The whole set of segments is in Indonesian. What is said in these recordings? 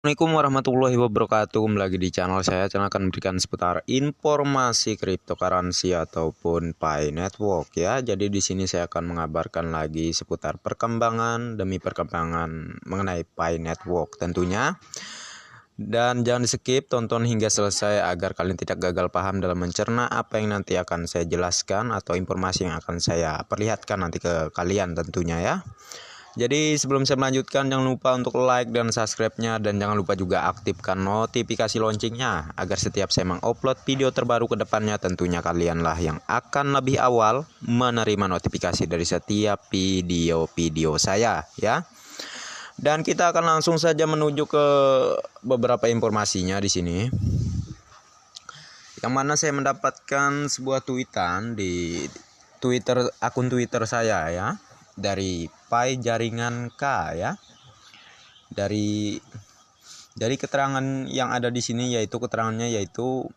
Assalamualaikum warahmatullahi wabarakatuh. Kembali lagi di channel akan memberikan seputar informasi cryptocurrency ataupun Pi Network ya. Jadi di sini saya akan mengabarkan lagi seputar perkembangan demi perkembangan mengenai Pi Network tentunya. Dan jangan di-skip, tonton hingga selesai agar kalian tidak gagal paham dalam mencerna apa yang nanti akan saya jelaskan atau informasi yang akan saya perlihatkan nanti ke kalian tentunya ya. Jadi sebelum saya melanjutkan, jangan lupa untuk like dan subscribe-nya, dan jangan lupa juga aktifkan notifikasi loncengnya agar setiap saya mengupload video terbaru ke depannya tentunya kalianlah yang akan lebih awal menerima notifikasi dari setiap video-video saya ya. Dan kita akan langsung saja menuju ke beberapa informasinya di sini. Yang mana saya mendapatkan sebuah tweetan di akun Twitter saya ya, dari Pi Jaringan K ya. Dari keterangan yang ada di sini, yaitu keterangannya yaitu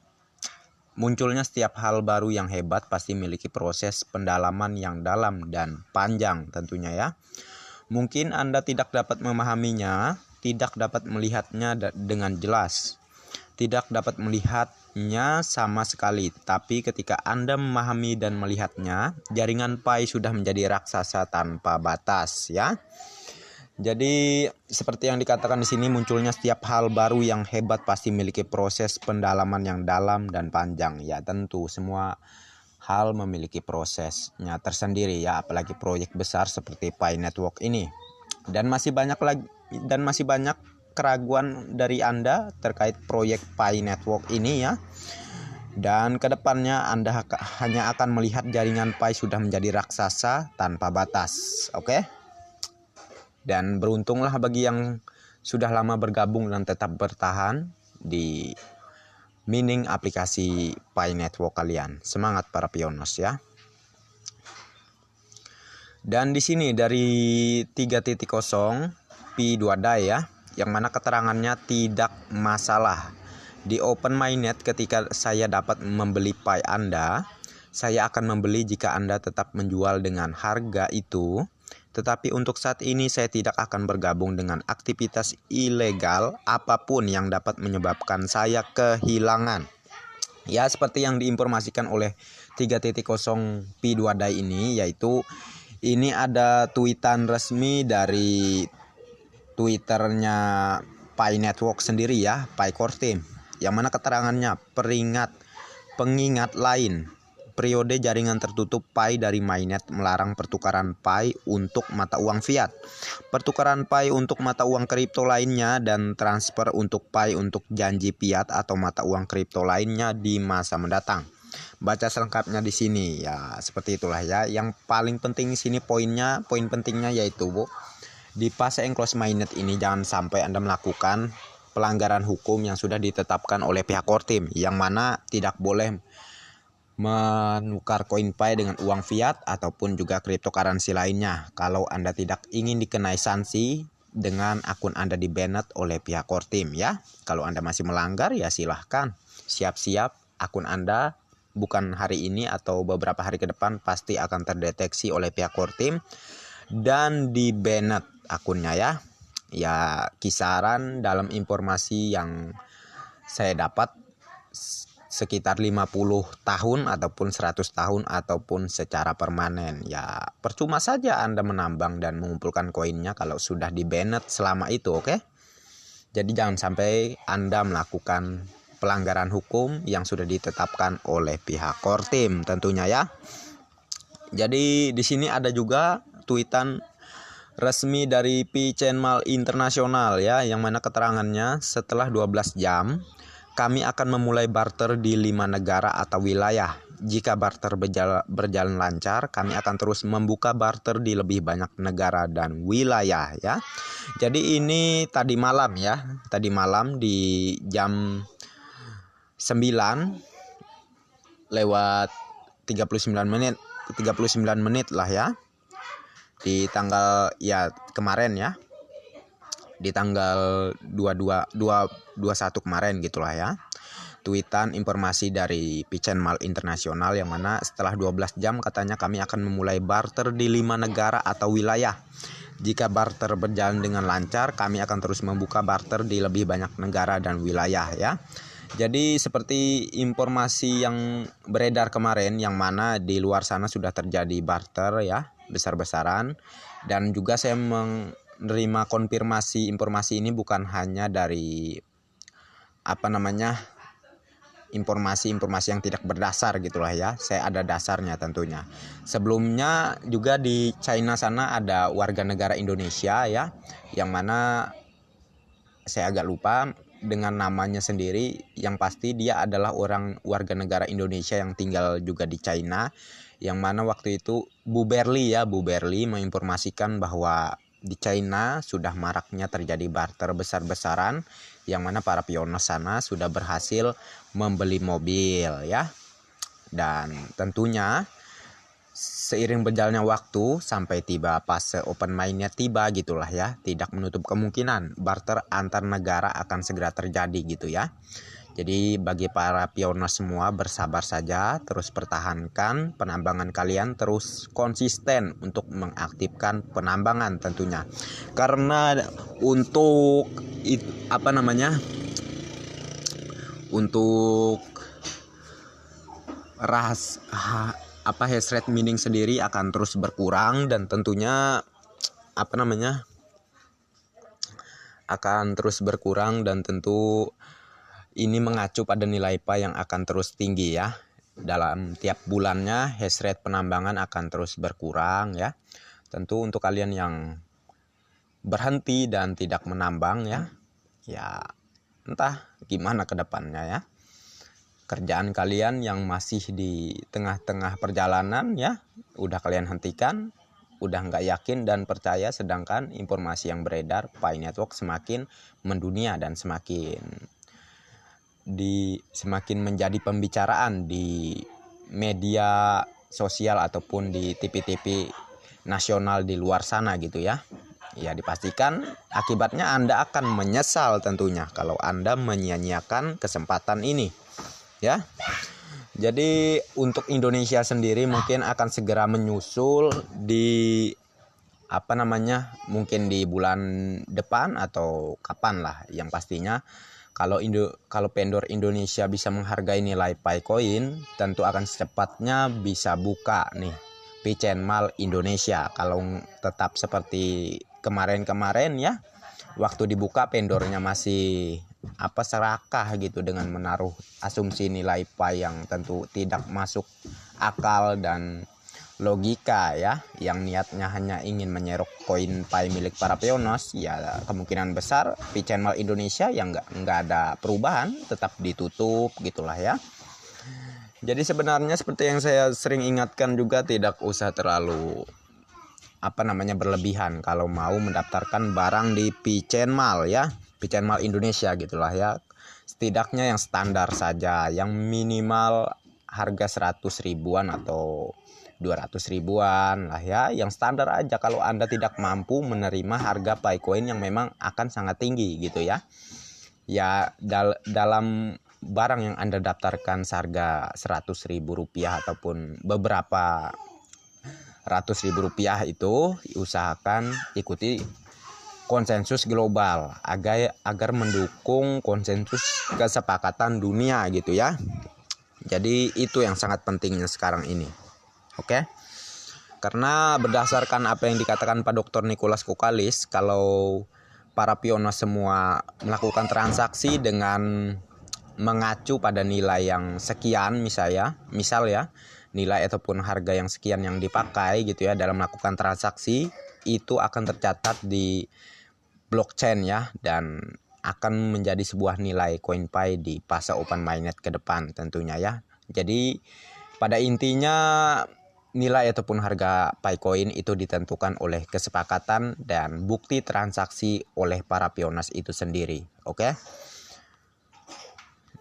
munculnya setiap hal baru yang hebat pasti memiliki proses pendalaman yang dalam dan panjang tentunya ya. Mungkin Anda tidak dapat memahaminya, tidak dapat melihatnya dengan jelas, tidak dapat melihatnya sama sekali. Tapi ketika Anda memahami dan melihatnya, jaringan Pi sudah menjadi raksasa tanpa batas ya. Jadi seperti yang dikatakan di sini, munculnya setiap hal baru yang hebat pasti memiliki proses pendalaman yang dalam dan panjang ya. Tentu semua hal memiliki prosesnya tersendiri ya, apalagi proyek besar seperti Pi Network ini. Dan masih banyak keraguan dari Anda terkait proyek Pi Network ini ya. Dan kedepannya Anda hanya akan melihat jaringan Pi sudah menjadi raksasa tanpa batas. Oke? Dan beruntunglah bagi yang sudah lama bergabung dan tetap bertahan di mining aplikasi Pi Network kalian. Semangat para pioners ya. Dan di sini dari 3.0 Pi2Dai ya, yang mana keterangannya tidak masalah. Di Open Mainnet ketika saya dapat membeli Pi Anda, saya akan membeli jika Anda tetap menjual dengan harga itu. Tetapi untuk saat ini saya tidak akan bergabung dengan aktivitas ilegal apapun yang dapat menyebabkan saya kehilangan. Ya, seperti yang diinformasikan oleh 3.0 Pi2Dai ini, yaitu ini ada tweetan resmi dari Twitternya Pi Network sendiri ya, Pi Core Team, yang mana keterangannya pengingat lain. Periode jaringan tertutup Pi dari mainnet melarang pertukaran Pi untuk mata uang fiat, pertukaran Pi untuk mata uang kripto lainnya, dan transfer untuk Pi untuk janji fiat atau mata uang kripto lainnya di masa mendatang. Baca selengkapnya di sini ya, seperti itulah ya. Yang paling penting di sini poin pentingnya yaitu di fase enclosed mainnet ini jangan sampai Anda melakukan pelanggaran hukum yang sudah ditetapkan oleh pihak core team, yang mana tidak boleh menukar koin Pi dengan uang fiat ataupun juga cryptocurrency lainnya. Kalau Anda tidak ingin dikenai sanksi dengan akun Anda di-banned oleh pihak core team ya. Kalau Anda masih melanggar ya silahkan siap-siap, akun Anda bukan hari ini atau beberapa hari ke depan pasti akan terdeteksi oleh pihak core team dan di-banned akunnya ya. Ya, kisaran dalam informasi yang saya dapat sekitar 50 tahun ataupun 100 tahun ataupun secara permanen. Ya, percuma saja Anda menambang dan mengumpulkan koinnya kalau sudah di-banned selama itu, oke? Jadi jangan sampai Anda melakukan pelanggaran hukum yang sudah ditetapkan oleh pihak core team tentunya ya. Jadi di sini ada juga tweetan resmi dari Pi-Chain Mall Internasional ya, yang mana keterangannya setelah 12 jam kami akan memulai barter di 5 negara atau wilayah. Jika barter berjalan lancar, kami akan terus membuka barter di lebih banyak negara dan wilayah ya. Jadi ini tadi malam ya, tadi malam di jam 9 lewat 39 menit lah ya. Di tanggal ya kemarin ya, di tanggal 21 kemarin gitulah ya, tweetan informasi dari Pi-Chain Mall Internasional, yang mana setelah 12 jam katanya kami akan memulai barter di 5 negara atau wilayah. Jika barter berjalan dengan lancar, kami akan terus membuka barter di lebih banyak negara dan wilayah ya. Jadi seperti informasi yang beredar kemarin, yang mana di luar sana sudah terjadi barter ya, besar-besaran. Dan juga saya menerima konfirmasi informasi ini bukan hanya dari informasi-informasi yang tidak berdasar gitulah ya. Saya ada dasarnya tentunya. Sebelumnya juga di China sana ada warga negara Indonesia ya, yang mana saya agak lupa dengan namanya sendiri. Yang pasti dia adalah warga negara Indonesia yang tinggal juga di China, yang mana waktu itu Bu Berli menginformasikan bahwa di China sudah maraknya terjadi barter besar-besaran, yang mana para pioner sana sudah berhasil membeli mobil ya. Dan tentunya seiring berjalannya waktu sampai tiba fase open mainnya tiba gitulah ya, tidak menutup kemungkinan barter antar negara akan segera terjadi gitu ya. Jadi bagi para pioner semua, bersabar saja, terus pertahankan penambangan kalian, terus konsisten untuk mengaktifkan penambangan tentunya. Karena untuk untuk hash rate mining sendiri akan terus berkurang, dan tentunya akan terus berkurang, dan tentu ini mengacu pada nilai Pi yang akan terus tinggi ya. Dalam tiap bulannya hash rate penambangan akan terus berkurang ya. Tentu untuk kalian yang berhenti dan tidak menambang ya entah gimana ke depannya ya. Kerjaan kalian yang masih di tengah-tengah perjalanan ya, udah kalian hentikan, udah nggak yakin dan percaya, sedangkan informasi yang beredar Pi Network semakin mendunia dan semakin menjadi pembicaraan di media sosial ataupun di TV-TV nasional di luar sana gitu ya. Ya dipastikan akibatnya Anda akan menyesal tentunya kalau Anda menyia-nyiakan kesempatan ini ya. Jadi untuk Indonesia sendiri mungkin akan segera menyusul di mungkin di bulan depan atau kapan lah, yang pastinya kalau vendor Indonesia bisa menghargai nilai Pi Coin, tentu akan secepatnya bisa buka nih P-Chain Mall Indonesia. Kalau tetap seperti kemarin-kemarin ya, waktu dibuka vendornya masih serakah gitu dengan menaruh asumsi nilai Pi yang tentu tidak masuk akal dan logika ya, yang niatnya hanya ingin menyerok koin Pi milik para pionos, ya kemungkinan besar P-Chain Mall Indonesia yang nggak ada perubahan, tetap ditutup gitulah ya. Jadi sebenarnya seperti yang saya sering ingatkan juga, tidak usah terlalu berlebihan kalau mau mendaftarkan barang di P-Chain Mall ya, P-Chain Mall Indonesia gitulah ya. Setidaknya yang standar saja, yang minimal harga 100 ribuan atau 200 ribuan lah ya, yang standar aja kalau Anda tidak mampu menerima harga Pi Coin yang memang akan sangat tinggi gitu ya. Ya dalam barang yang Anda daftarkan seharga 100 ribu rupiah ataupun beberapa ratus ribu rupiah itu, usahakan ikuti konsensus global agar mendukung konsensus kesepakatan dunia gitu ya. Jadi itu yang sangat pentingnya sekarang ini. Oke. Karena berdasarkan apa yang dikatakan Pak Dr. Nicholas Kokalis, kalau para pioner semua melakukan transaksi dengan mengacu pada nilai yang sekian, misal ya, nilai ataupun harga yang sekian yang dipakai gitu ya dalam melakukan transaksi, itu akan tercatat di blockchain ya, dan akan menjadi sebuah nilai koin Pi di fase open mainnet ke depan tentunya ya. Jadi pada intinya nilai ataupun harga Pi Coin itu ditentukan oleh kesepakatan dan bukti transaksi oleh para pioner itu sendiri. Oke.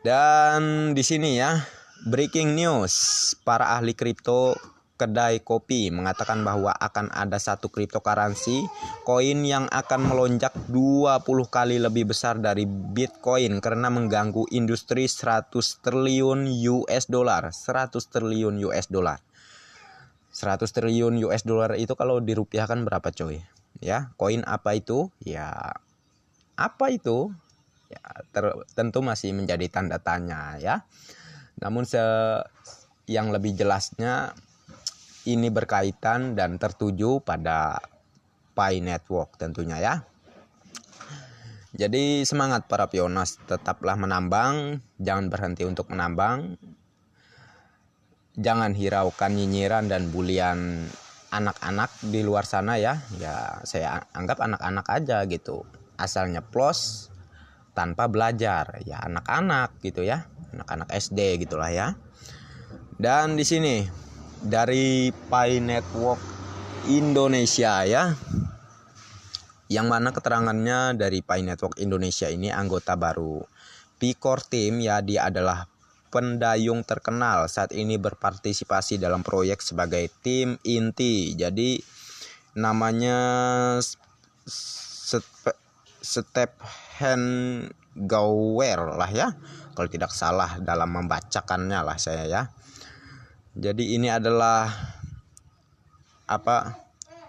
Dan di sini ya, breaking news, para ahli kripto kedai kopi mengatakan bahwa akan ada satu cryptocurrency koin yang akan melonjak 20 kali lebih besar dari Bitcoin karena mengganggu industri 100 triliun US dollar. 100 triliun US dollar. 100 triliun US dollar itu kalau dirupiahkan berapa coy? ya. Koin apa itu? Ya, apa itu? Ya, tentu masih menjadi tanda tanya ya. Namun yang lebih jelasnya ini berkaitan dan tertuju pada Pi Network tentunya ya. Jadi semangat para pionas, tetaplah menambang, jangan berhenti untuk menambang. Jangan hiraukan nyinyiran dan bulian anak-anak di luar sana ya. Ya saya anggap anak-anak aja gitu. Asal nyeplos tanpa belajar. Ya anak-anak gitu ya. Anak-anak SD gitulah ya. Dan di sini dari Pi Network Indonesia ya. Yang mana keterangannya dari Pi Network Indonesia ini anggota baru Pi Core Team ya, dia adalah pendayung terkenal saat ini berpartisipasi dalam proyek sebagai tim inti. Jadi namanya Stephen Gower lah ya, kalau tidak salah dalam membacakannya lah saya ya. Jadi ini adalah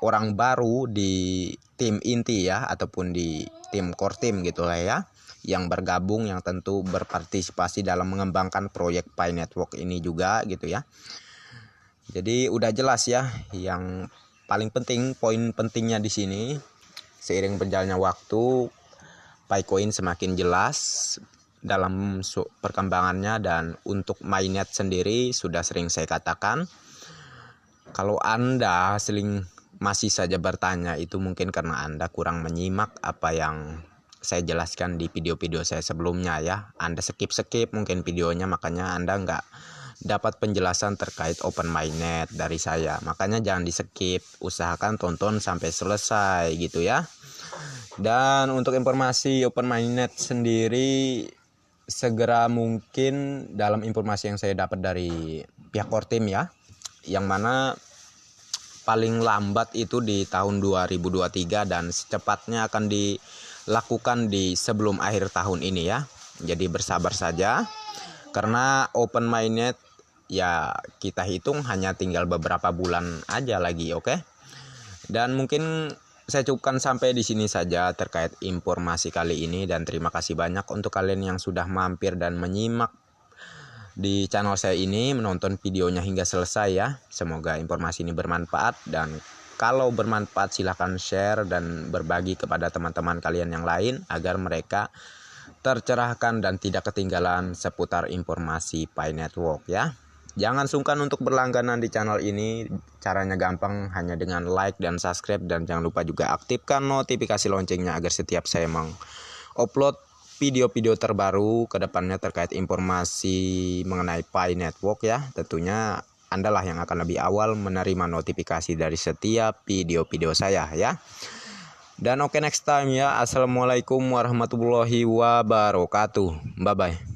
orang baru di tim inti ya, ataupun di tim core team gitulah ya, yang bergabung, yang tentu berpartisipasi dalam mengembangkan proyek Pi Network ini juga gitu ya. Jadi udah jelas ya, yang paling penting, poin pentingnya di sini, seiring berjalannya waktu Picoin semakin jelas dalam perkembangannya. Dan untuk mainnet sendiri sudah sering saya katakan, kalau Anda masih saja bertanya, itu mungkin karena Anda kurang menyimak apa yang saya jelaskan di video-video saya sebelumnya ya. Anda skip mungkin videonya, makanya Anda nggak dapat penjelasan terkait open mainnet dari saya. Makanya jangan di skip, usahakan tonton sampai selesai gitu ya. Dan untuk informasi open mainnet sendiri, segera mungkin dalam informasi yang saya dapat dari pihak core team ya, yang mana paling lambat itu di tahun 2023 dan secepatnya akan dilakukan di sebelum akhir tahun ini ya. Jadi bersabar saja, karena open mainnet ya kita hitung hanya tinggal beberapa bulan aja lagi, oke? Dan mungkin saya cukupkan sampai di sini saja terkait informasi kali ini, dan terima kasih banyak untuk kalian yang sudah mampir dan menyimak di channel saya ini, menonton videonya hingga selesai ya. Semoga informasi ini bermanfaat, dan kalau bermanfaat silahkan share dan berbagi kepada teman-teman kalian yang lain agar mereka tercerahkan dan tidak ketinggalan seputar informasi Pi Network ya. Jangan sungkan untuk berlangganan di channel ini. Caranya gampang, hanya dengan like dan subscribe, dan jangan lupa juga aktifkan notifikasi loncengnya agar setiap saya mengupload video-video terbaru ke depannya terkait informasi mengenai Pi Network ya. Tentunya Anda lah yang akan lebih awal menerima notifikasi dari setiap video-video saya ya. Dan oke, next time ya. Assalamualaikum warahmatullahi wabarakatuh. Bye bye.